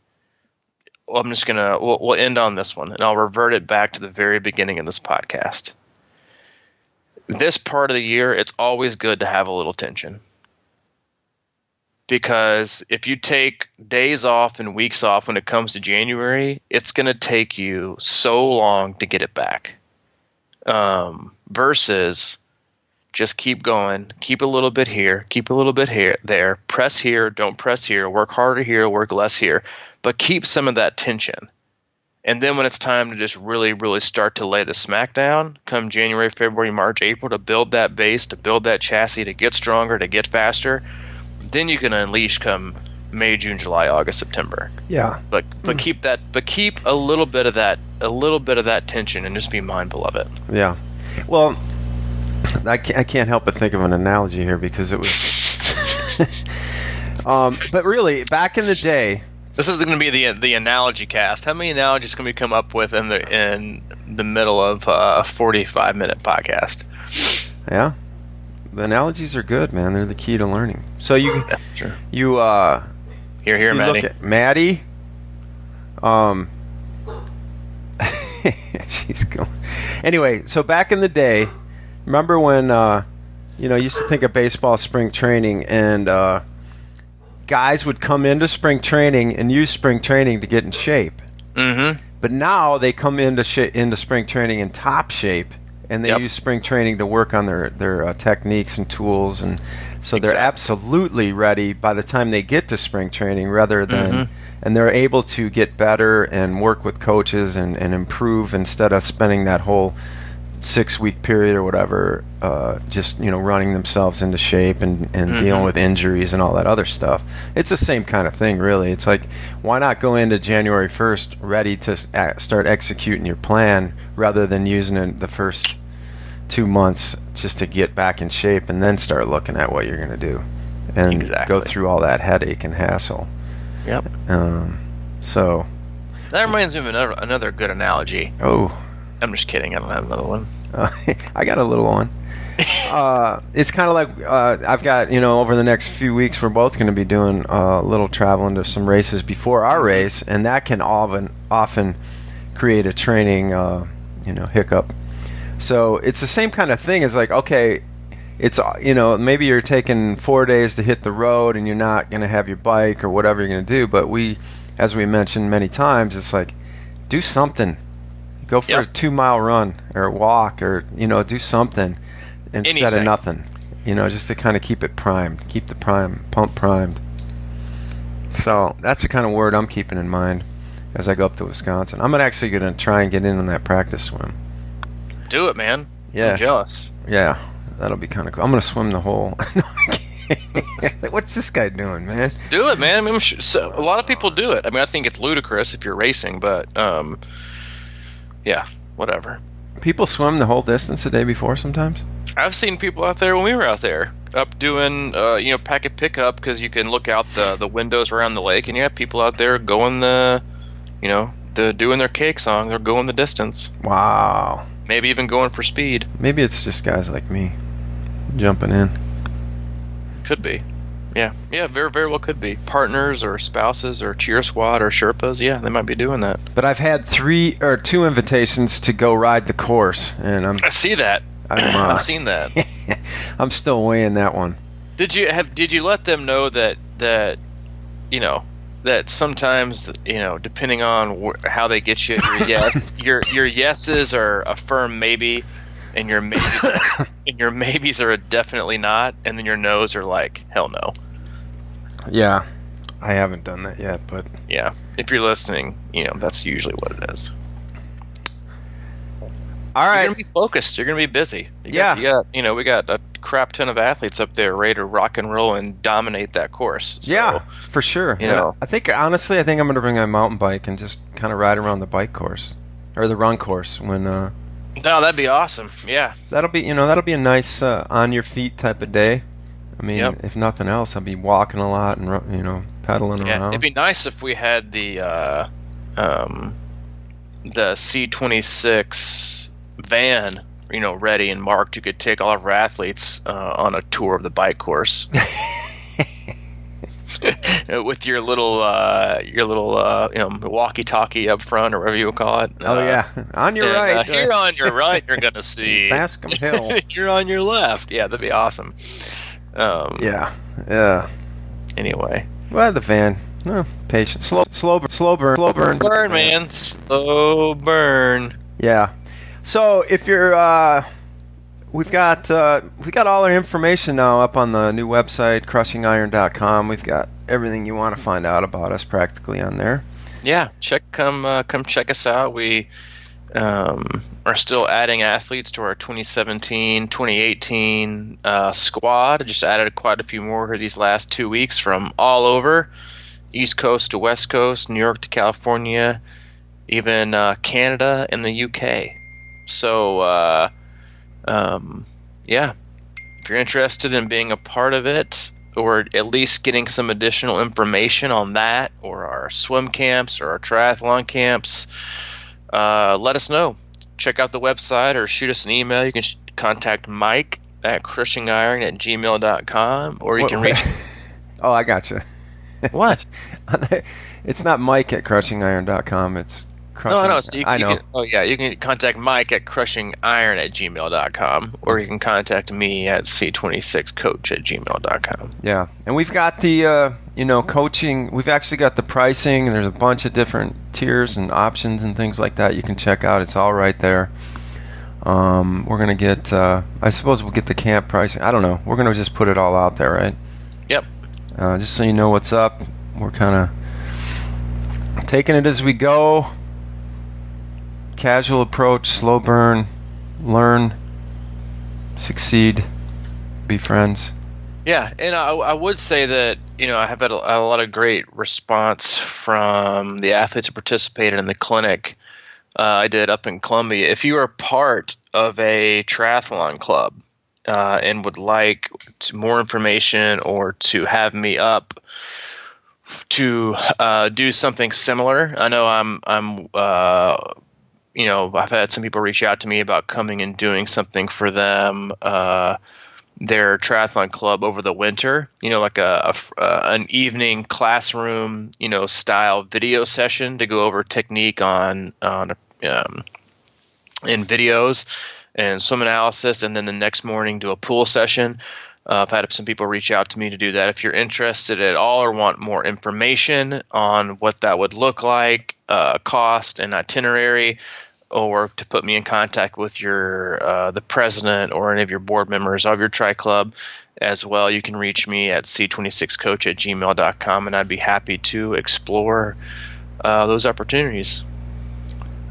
[SPEAKER 1] Well, we'll end on this one, and I'll revert it back to the very beginning of this podcast. This part of the year, it's always good to have a little tension. Because if you take days off and weeks off when it comes to January, it's going to take you so long to get it back. Versus just keep going, keep a little bit here, keep a little bit here, there, press here, don't press here, work harder here, work less here, but keep some of that tension. And then when it's time to just really, really start to lay the smack down, come January, February, March, April, to build that base, to build that chassis, to get stronger, to get faster, then you can unleash come May, June, July, August, September.
[SPEAKER 2] Yeah.
[SPEAKER 1] But keep a little bit of that tension and just be mindful of it.
[SPEAKER 2] Yeah. Well, I can't help but think of an analogy here because it was but really back in the day,
[SPEAKER 1] this is going to be the analogy cast. How many analogies can we come up with in the middle of a 45-minute podcast?
[SPEAKER 2] Yeah. The analogies are good, man. They're the key to learning. So
[SPEAKER 1] that's true.
[SPEAKER 2] Here,
[SPEAKER 1] Maddie.
[SPEAKER 2] Look at Maddie. She's going. Anyway, so back in the day, remember when used to think of baseball spring training, and guys would come into spring training and use spring training to get in shape.
[SPEAKER 1] Mm-hmm.
[SPEAKER 2] But now they come into spring training in top shape, and they use spring training to work on their techniques and tools, and so they're absolutely ready by the time they get to spring training, rather than and they're able to get better and work with coaches and improve instead of spending that whole 6-week period or whatever just running themselves into shape and dealing with injuries and all that other stuff. It's the same kind of thing, really. It's like, why not go into January 1st ready to start executing your plan rather than using it the first 2 months just to get back in shape and then start looking at what you're going to do and go through all that headache and hassle.
[SPEAKER 1] Yep.
[SPEAKER 2] So
[SPEAKER 1] that reminds me of another good analogy.
[SPEAKER 2] Oh,
[SPEAKER 1] I'm just kidding. I don't have another one.
[SPEAKER 2] I got a little one. It's kind of like I've got, over the next few weeks, we're both going to be doing a little traveling to some races before our race, and that can often create a training, hiccup. So it's the same kind of thing as like, okay, it's, maybe you're taking 4 days to hit the road and you're not going to have your bike or whatever you're going to do. But as we mentioned many times, it's like, do something. Go for a 2-mile run or walk or, do something instead of nothing, just to kind of keep it primed, keep the pump primed. So that's the kind of word I'm keeping in mind as I go up to Wisconsin. I'm actually going to try and get in on that practice swim.
[SPEAKER 1] Do it, man.
[SPEAKER 2] Yeah.
[SPEAKER 1] I'm jealous.
[SPEAKER 2] Yeah, that'll be kind of cool. I'm going to swim the whole... Like, what's this guy doing, man?
[SPEAKER 1] Do it, man. I mean, a lot of people do it. I mean, I think it's ludicrous if you're racing, but... yeah, whatever.
[SPEAKER 2] People swim the whole distance the day before sometimes?
[SPEAKER 1] I've seen people out there when we were out there, up doing, packet pickup, because you can look out the windows around the lake, and you have people out there going doing their cake song. They're going the distance.
[SPEAKER 2] Wow.
[SPEAKER 1] Maybe even going for speed.
[SPEAKER 2] Maybe it's just guys like me jumping in.
[SPEAKER 1] Could be. Yeah, very, very well could be. Partners or spouses or cheer squad or Sherpas, yeah, they might be doing that.
[SPEAKER 2] But I've had 2 invitations to go ride the course, and I
[SPEAKER 1] see that. I've seen that.
[SPEAKER 2] I'm still weighing that one.
[SPEAKER 1] Did you let them know that sometimes depending on how they get you your yeses are a firm maybe, and your maybes are a definitely not, and then your no's are like hell no.
[SPEAKER 2] Yeah, I haven't done that yet, but
[SPEAKER 1] yeah, if you're listening, that's usually what it is.
[SPEAKER 2] All right,
[SPEAKER 1] you're gonna be focused. You're gonna be busy. We got a crap ton of athletes up there ready to rock and roll and dominate that course. So,
[SPEAKER 2] yeah, for sure. I think honestly, I'm going to bring my mountain bike and just kind of ride around the bike course or the run course when. No,
[SPEAKER 1] that'd be awesome. Yeah,
[SPEAKER 2] that'll be a nice on your feet type of day. I mean, if nothing else, I'll be walking a lot and pedaling around.
[SPEAKER 1] It'd be nice if we had the C26 van, ready and marked. You could take all of our athletes on a tour of the bike course. with your little walkie-talkie up front or whatever you would call it.
[SPEAKER 2] Oh yeah, on your right.
[SPEAKER 1] Here on your right, you're gonna see
[SPEAKER 2] Bascom Hill.
[SPEAKER 1] You're on your left. Yeah, that'd be awesome.
[SPEAKER 2] Yeah.
[SPEAKER 1] Anyway,
[SPEAKER 2] well, the van. No, patient. Slow burn.
[SPEAKER 1] Burn, man. Slow burn.
[SPEAKER 2] Yeah. So if you're, we've got all our information now up on the new website, crushingiron.com. We've got everything you want to find out about us practically on there.
[SPEAKER 1] Yeah, come check us out. We are still adding athletes to our 2017, 2018 squad. I just added quite a few more here these last 2 weeks from all over, East Coast to West Coast, New York to California, even Canada and the UK. So, yeah, if you're interested in being a part of it, or at least getting some additional information on that, or our swim camps, or our triathlon camps, let us know. Check out the website or shoot us an email. You can contact Mike at crushingiron@gmail.com, or you can reach...
[SPEAKER 2] Oh, I gotcha.
[SPEAKER 1] What?
[SPEAKER 2] It's not Mike at crushingiron.com. It's crushing.
[SPEAKER 1] No. So
[SPEAKER 2] I know.
[SPEAKER 1] You can contact Mike at crushingiron@gmail.com, or you can contact me at c26coach@gmail.com.
[SPEAKER 2] Yeah, and we've got the coaching. We've actually got the pricing, and there's a bunch of different tiers and options and things like that you can check out. It's all right there. We're gonna get. I suppose we'll get the camp pricing. I don't know. We're gonna just put it all out there, right?
[SPEAKER 1] Yep.
[SPEAKER 2] Just so you know what's up. We're kind of taking it as we go. Casual approach, slow burn, learn, succeed, be friends.
[SPEAKER 1] Yeah, and I would say that I have had a lot of great response from the athletes who participated in the clinic I did up in Columbia. If you are part of a triathlon club and would like more information or to have me up to do something similar, I know I've had some people reach out to me about coming and doing something for them, their triathlon club over the winter, like an evening classroom, style video session to go over technique in videos and swim analysis, and then the next morning do a pool session. I've had some people reach out to me to do that. If you're interested at all or want more information on what that would look like, cost and itinerary, or to put me in contact with the president or any of your board members of your tri club as well, you can reach me at c26coach@gmail.com, and I'd be happy to explore those opportunities.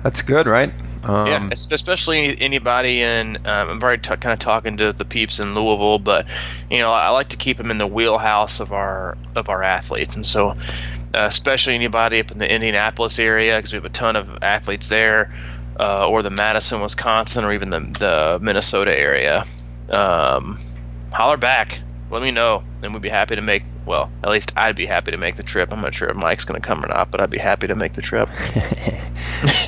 [SPEAKER 2] That's good, right?
[SPEAKER 1] Yeah, especially anybody in. I'm already kind of talking to the peeps in Louisville, but I like to keep them in the wheelhouse of our athletes, and so especially anybody up in the Indianapolis area, because we have a ton of athletes there, or the Madison, Wisconsin, or even the Minnesota area. Holler back. Let me know, and we'd be happy to make. Well, at least I'd be happy to make the trip. I'm not sure if Mike's going to come or not, but I'd be happy to make the trip.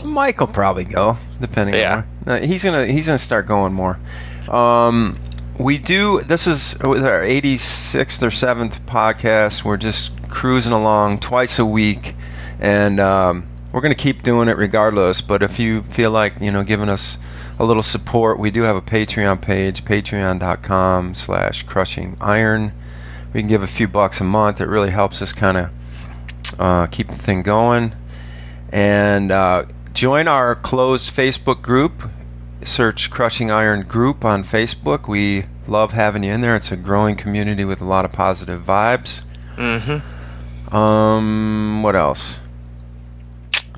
[SPEAKER 2] Mike will probably go, depending on where. He's gonna start going more. We do. This is our 86th or 7th podcast. We're just cruising along twice a week, and we're gonna keep doing it regardless. But if you feel like giving us a little support, we do have a Patreon page, patreon.com/crushingiron. We can give a few bucks a month. It really helps us kind of keep the thing going. And join our closed Facebook group. Search Crushing Iron Group on Facebook. We love having you in there. It's a growing community with a lot of positive vibes. Mm-hmm. What else?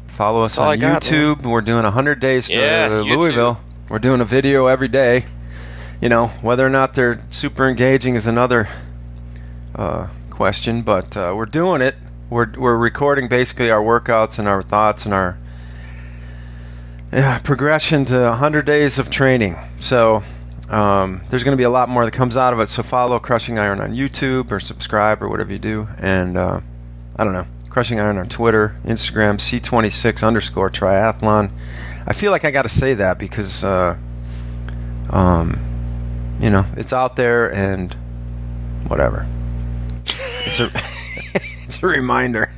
[SPEAKER 2] Follow us on YouTube. We're doing 100 days to Louisville. We're doing a video every day. Whether or not they're super engaging is another question, but we're doing it. We're recording basically our workouts and our thoughts and our progression to 100 days of training. So there's going to be a lot more that comes out of it. So follow Crushing Iron on YouTube or subscribe or whatever you do. And I don't know, Crushing Iron on Twitter, Instagram, C26_triathlon. I feel like I got to say that because it's out there and whatever. It's a It's a reminder.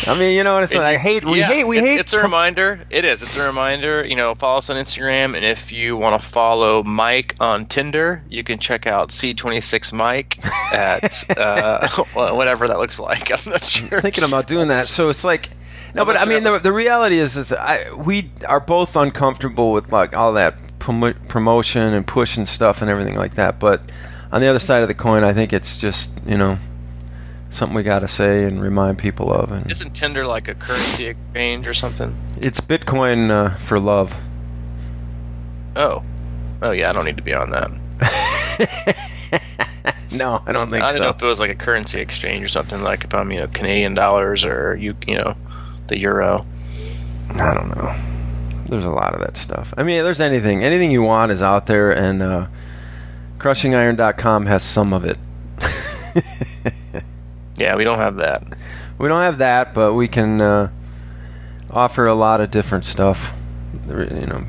[SPEAKER 2] I mean, you know what it's like. We hate.
[SPEAKER 1] It's a reminder. It is. It's a reminder. Follow us on Instagram, and if you want to follow Mike on Tinder, you can check out C26 Mike at whatever that looks like. I'm not sure.
[SPEAKER 2] I'm thinking about doing that. So it's like, no, but I mean, the reality is we are both uncomfortable with like all that promotion and pushing stuff and everything like that. But on the other side of the coin, I think it's just something we got to say and remind people of. And
[SPEAKER 1] isn't Tinder like a currency exchange or something?
[SPEAKER 2] It's Bitcoin for love.
[SPEAKER 1] Oh yeah, I don't need to be on that.
[SPEAKER 2] No, I don't think so.
[SPEAKER 1] I don't know if it was like a currency exchange or something, like if I'm Canadian dollars or the euro.
[SPEAKER 2] I don't know. There's a lot of that stuff. I mean, there's anything you want is out there, and crushingiron.com has some of it.
[SPEAKER 1] Yeah, we don't have that.
[SPEAKER 2] We don't have that, but we can offer a lot of different stuff,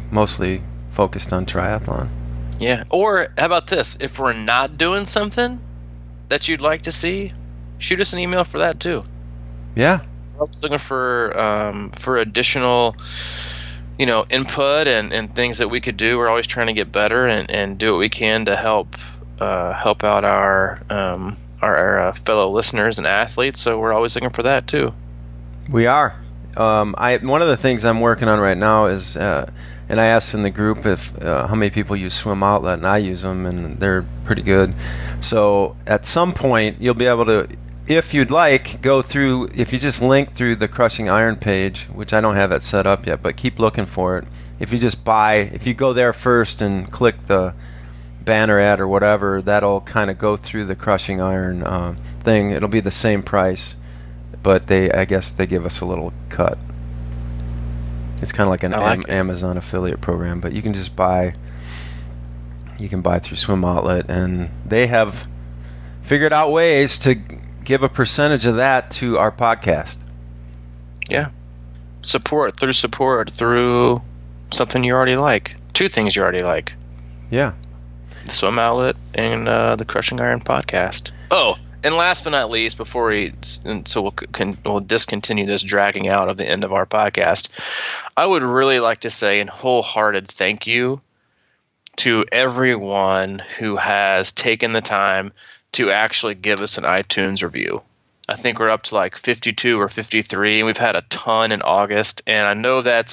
[SPEAKER 2] mostly focused on triathlon.
[SPEAKER 1] Yeah, or how about this? If we're not doing something that you'd like to see, shoot us an email for that too.
[SPEAKER 2] Yeah.
[SPEAKER 1] I was looking for additional, input and things that we could do. We're always trying to get better and do what we can to help out our fellow listeners and athletes. So we're always looking for that too. We
[SPEAKER 2] are. One of the things I'm working on right now is, and I asked in the group if how many people use Swim Outlet, and I use them, and they're pretty good. So at some point, you'll be able to, if you'd like, go through, if you just link through the Crushing Iron page, which I don't have it set up yet, but keep looking for it. If you go there first and click the banner ad or whatever, that'll kind of go through the Crushing Iron thing. It'll be the same price, but I guess they give us a little cut. It's kind of like an Amazon affiliate program, but you can just buy through Swim Outlet, and they have figured out ways to give a percentage of that to our podcast.
[SPEAKER 1] Yeah. Support through something you already like. Two things you already like.
[SPEAKER 2] Yeah.
[SPEAKER 1] The Swim Outlet and the Crushing Iron podcast. Oh, and last but not least, before we'll discontinue this dragging out of the end of our podcast, I would really like to say a wholehearted thank you to everyone who has taken the time to actually give us an iTunes review. I think we're up to like 52 or 53, and we've had a ton in August. And I know I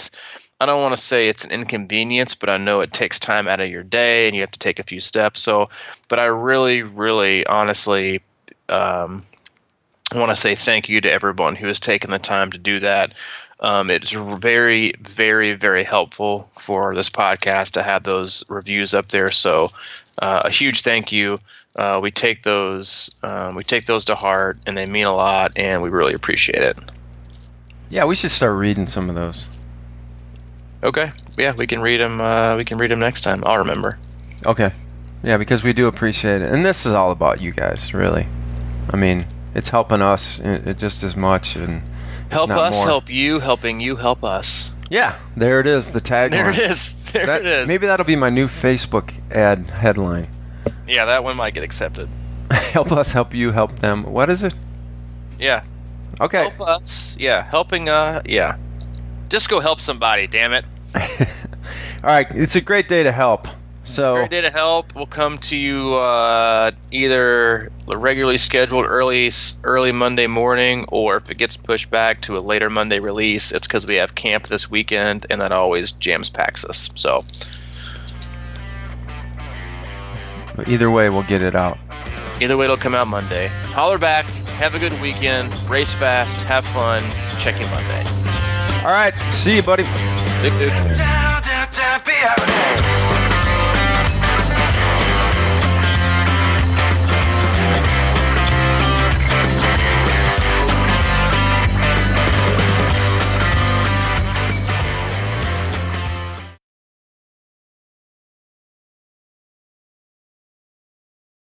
[SPEAKER 1] don't want to say it's an inconvenience, but I know it takes time out of your day and you have to take a few steps. But I really, really honestly want to say thank you to everyone who has taken the time to do that. It's very, very, very helpful for this podcast to have those reviews up there. So a huge thank you. We take those to heart, and they mean a lot, and we really appreciate it.
[SPEAKER 2] Yeah, we should start reading some of those.
[SPEAKER 1] Okay. Yeah, we can read them. We can read them next time. I'll remember.
[SPEAKER 2] Okay. Yeah, because we do appreciate it, and this is all about you guys, really. I mean, it's helping us just as much, and
[SPEAKER 1] help us,
[SPEAKER 2] more.
[SPEAKER 1] Help you, helping you, help us.
[SPEAKER 2] Yeah, there it is. The tagline.
[SPEAKER 1] There it is. It is.
[SPEAKER 2] Maybe that'll be my new Facebook ad headline.
[SPEAKER 1] Yeah, that one might get accepted.
[SPEAKER 2] Help us, help you, help them. What is it?
[SPEAKER 1] Yeah.
[SPEAKER 2] Okay.
[SPEAKER 1] Help us. Yeah. Helping. Yeah. Just go help somebody. Damn it.
[SPEAKER 2] All right. It's a great day to help. So.
[SPEAKER 1] Great day to help. We'll come to you either regularly scheduled early Monday morning, or if it gets pushed back to a later Monday release, it's because we have camp this weekend, and that always packs us. So.
[SPEAKER 2] But either way, we'll get it out.
[SPEAKER 1] Either way, it'll come out Monday. Holler back. Have a good weekend. Race fast. Have fun. Check you Monday.
[SPEAKER 2] All right. See you, buddy.
[SPEAKER 1] See you, dude.